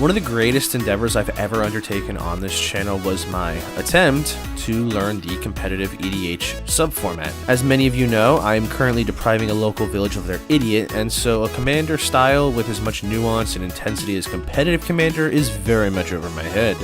One of the greatest endeavors I've ever undertaken on this channel was my attempt to learn the competitive EDH subformat. As many of you know, I am currently depriving a local village of their idiot, and so a commander style with as much nuance and intensity as competitive commander is very much over my head.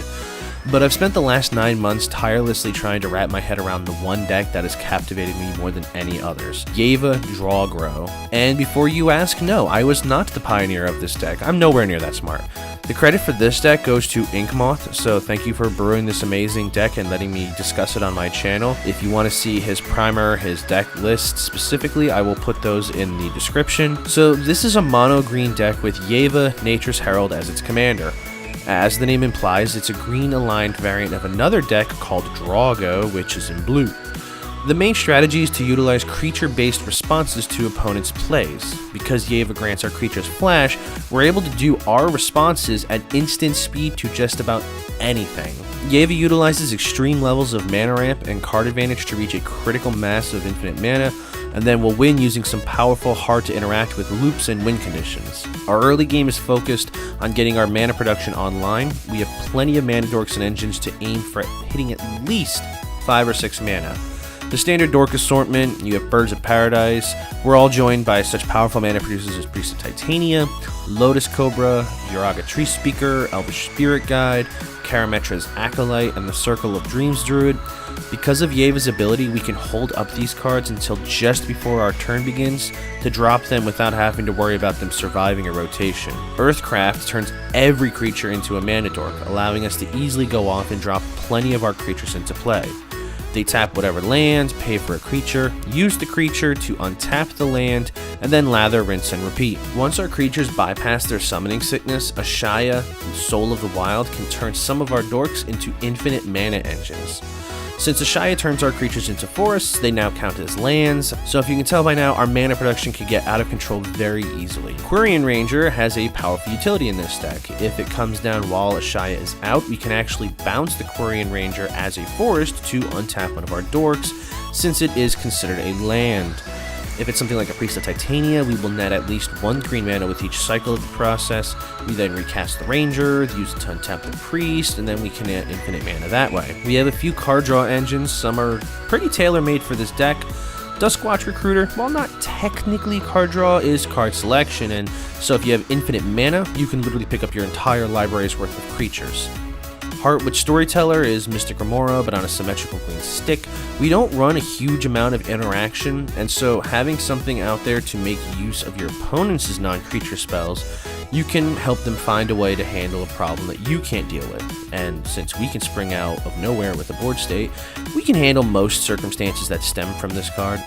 But I've spent the last 9 months tirelessly trying to wrap my head around the one deck that has captivated me more than any others, Yeva Draw Grow. And before you ask, no, I was not the pioneer of this deck. I'm nowhere near that smart. The credit for this deck goes to Inkmoth, so thank you for brewing this amazing deck and letting me discuss it on my channel. If you want to see his primer, his deck list specifically, I will put those in the description. So this is a mono green deck with Yeva, Nature's Herald as its commander. As the name implies, it's a green-aligned variant of another deck called Drawgo, which is in blue. The main strategy is to utilize creature-based responses to opponents' plays. Because Yeva grants our creatures flash, we're able to do our responses at instant speed to just about anything. Yeva utilizes extreme levels of mana ramp and card advantage to reach a critical mass of infinite mana, and then will win using some powerful, hard to interact with loops and win conditions. Our early game is focused on getting our mana production online. We have plenty of mana dorks and engines to aim for hitting at least 5 or 6 mana. The standard dork assortment, you have Birds of Paradise. We're all joined by such powerful mana producers as Priest of Titania, Lotus Cobra, Yuraga Tree Speaker, Elvish Spirit Guide, Karametra's Acolyte, and the Circle of Dreams Druid. Because of Yeva's ability, we can hold up these cards until just before our turn begins to drop them without having to worry about them surviving a rotation. Earthcraft turns every creature into a mana dork, allowing us to easily go off and drop plenty of our creatures into play. They tap whatever land, pay for a creature, use the creature to untap the land, and then lather, rinse, and repeat. Once our creatures bypass their summoning sickness, Ashaya, Soul of the Wild, can turn some of our dorks into infinite mana engines. Since Ashaya turns our creatures into forests, they now count as lands, so if you can tell by now, our mana production can get out of control very easily. Quirion Ranger has a powerful utility in this deck. If it comes down while Ashaya is out, we can actually bounce the Quirion Ranger as a forest to untap one of our dorks, since it is considered a land. If it's something like a Priest of Titania, we will net at least 1 green mana with each cycle of the process. We then recast the Ranger, use it to untap the Priest, and then we can add infinite mana that way. We have a few card draw engines. Some are pretty tailor-made for this deck. Duskwatch Recruiter, while not technically card draw, is card selection, and so if you have infinite mana, you can literally pick up your entire library's worth of creatures. Heartwitch Storyteller is Mystic Remora, but on a symmetrical green stick. We don't run a huge amount of interaction, and so having something out there to make use of your opponent's non-creature spells, you can help them find a way to handle a problem that you can't deal with. And since we can spring out of nowhere with a board state, we can handle most circumstances that stem from this card.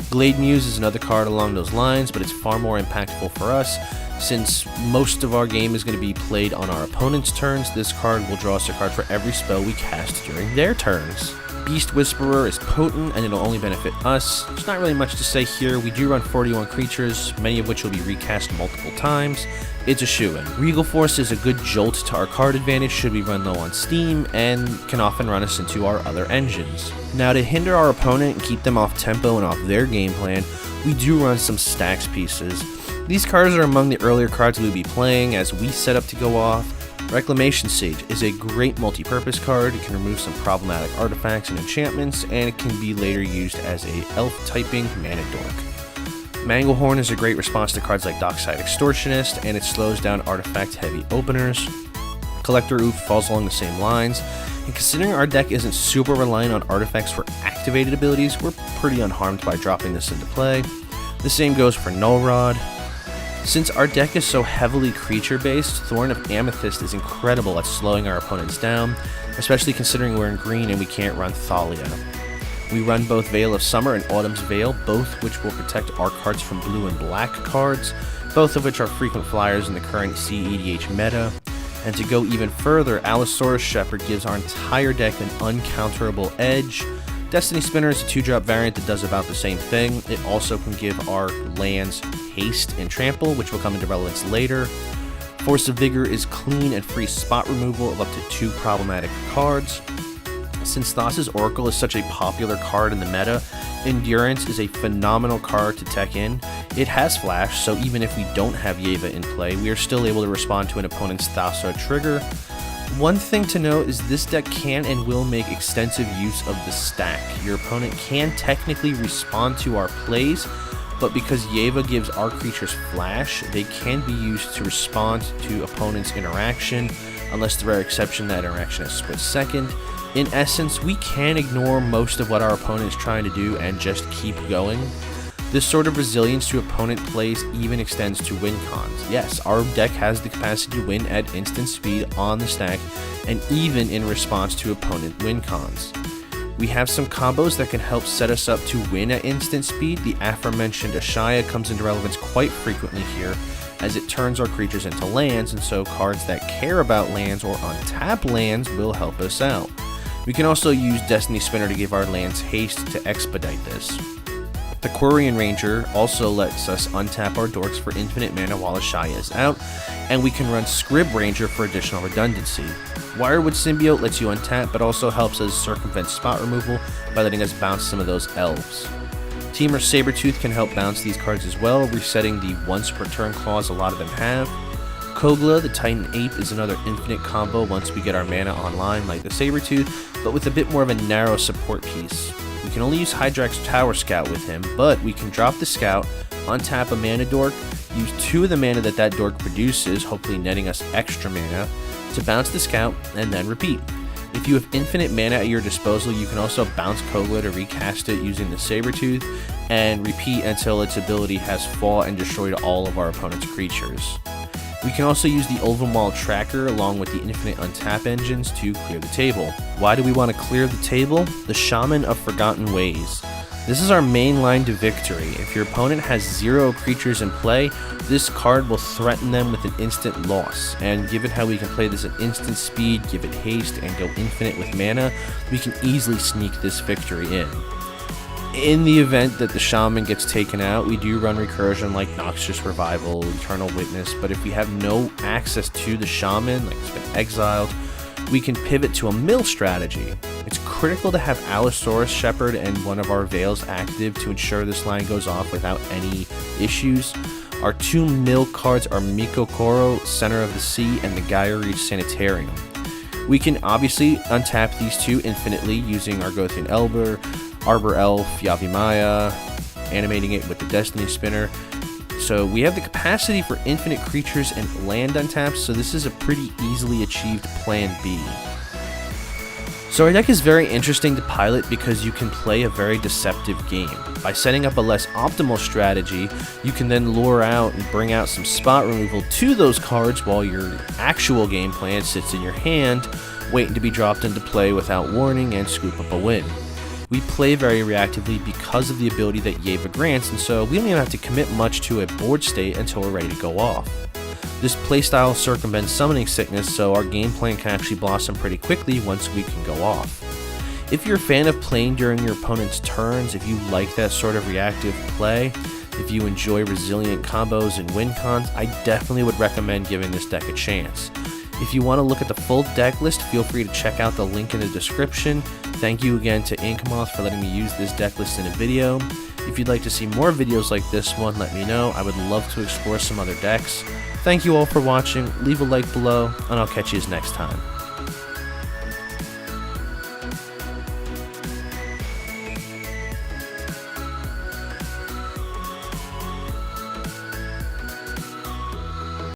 Glade Muse is another card along those lines, but it's far more impactful for us. Since most of our game is going to be played on our opponent's turns, this card will draw us a card for every spell we cast during their turns. Beast Whisperer is potent, and it'll only benefit us. There's not really much to say here. We do run 41 creatures, many of which will be recast multiple times. It's a shoo-in. Regal Force is a good jolt to our card advantage should we run low on steam, and can often run us into our other engines. Now, to hinder our opponent and keep them off tempo and off their game plan, we do run some stacks pieces. These cards are among the earlier cards we'll be playing as we set up to go off. Reclamation Sage is a great multi-purpose card. It can remove some problematic artifacts and enchantments, and it can be later used as a elf-typing mana dork. Manglehorn is a great response to cards like Dockside Extortionist, and it slows down artifact-heavy openers. Collector Oof falls along the same lines, and considering our deck isn't super reliant on artifacts for activated abilities, we're pretty unharmed by dropping this into play. The same goes for Null Rod. Since our deck is so heavily creature-based, Thorn of Amethyst is incredible at slowing our opponents down, especially considering we're in green and we can't run Thalia. We run both Veil of Summer and Autumn's Veil, both which will protect our cards from blue and black cards, both of which are frequent flyers in the current cEDH meta. And to go even further, Allosaurus Shepherd gives our entire deck an uncounterable edge. Destiny Spinner is a 2-drop variant that does about the same thing. It also can give our lands haste and trample, which will come into relevance later. Force of Vigor is clean and free spot removal of up to 2 problematic cards. Since Thassa's Oracle is such a popular card in the meta, Endurance is a phenomenal card to tech in. It has flash, so even if we don't have Yeva in play, we are still able to respond to an opponent's Thassa's trigger. One thing to note is this deck can and will make extensive use of the stack. Your opponent can technically respond to our plays, but because Yeva gives our creatures flash, they can be used to respond to opponent's interaction, unless the rare exception that interaction is split second. In essence, we can ignore most of what our opponent is trying to do and just keep going. This sort of resilience to opponent plays even extends to win cons. Yes, our deck has the capacity to win at instant speed on the stack, and even in response to opponent win cons. We have some combos that can help set us up to win at instant speed. The aforementioned Ashaya comes into relevance quite frequently here, as it turns our creatures into lands, and so cards that care about lands or untap lands will help us out. We can also use Destiny Spinner to give our lands haste to expedite this. The Quirion Ranger also lets us untap our dorks for infinite mana while Ashaya is out, and we can run Scrib Ranger for additional redundancy. Wirewood Symbiote lets you untap, but also helps us circumvent spot removal by letting us bounce some of those elves. Temur Sabertooth can help bounce these cards as well, resetting the once per turn clause a lot of them have. Kogla, the Titan Ape, is another infinite combo once we get our mana online like the Sabertooth, but with a bit more of a narrow support piece. We can only use Hydrax Tower Scout with him, but we can drop the Scout, untap a mana dork, use 2 of the mana that dork produces, hopefully netting us extra mana, to bounce the Scout, and then repeat. If you have infinite mana at your disposal, you can also bounce Kogla to recast it using the Sabertooth, and repeat until its ability has fought and destroyed all of our opponent's creatures. We can also use the Ulvenwald Tracker along with the infinite untap engines to clear the table. Why do we want to clear the table? The Shaman of Forgotten Ways. This is our main line to victory. If your opponent has 0 creatures in play, this card will threaten them with an instant loss, and given how we can play this at instant speed, give it haste, and go infinite with mana, we can easily sneak this victory in. In the event that the Shaman gets taken out, we do run Recursion like Noxious Revival, Eternal Witness, but if we have no access to the Shaman, like it's been exiled, we can pivot to a mill strategy. It's critical to have Allosaurus Shepherd and one of our Veils active to ensure this line goes off without any issues. Our 2 mill cards are Miko Koro, Center of the Sea, and the Gyre Sanitarium. We can obviously untap these 2 infinitely using Argothian Elber, Arbor Elf, Yavimaya, animating it with the Destiny Spinner. So we have the capacity for infinite creatures and land untaps, so this is a pretty easily achieved plan B. So our deck is very interesting to pilot because you can play a very deceptive game. By setting up a less optimal strategy, you can then lure out and bring out some spot removal to those cards while your actual game plan sits in your hand, waiting to be dropped into play without warning and scoop up a win. We play very reactively because of the ability that Yeva grants, and so we don't even have to commit much to a board state until we're ready to go off. This playstyle circumvents Summoning Sickness, so our game plan can actually blossom pretty quickly once we can go off. If you're a fan of playing during your opponent's turns, if you like that sort of reactive play, if you enjoy resilient combos and win cons, I definitely would recommend giving this deck a chance. If you want to look at the full deck list, feel free to check out the link in the description. Thank you again to Inkmoth for letting me use this deck list in a video. If you'd like to see more videos like this one, let me know. I would love to explore some other decks. Thank you all for watching, leave a like below, and I'll catch you next time.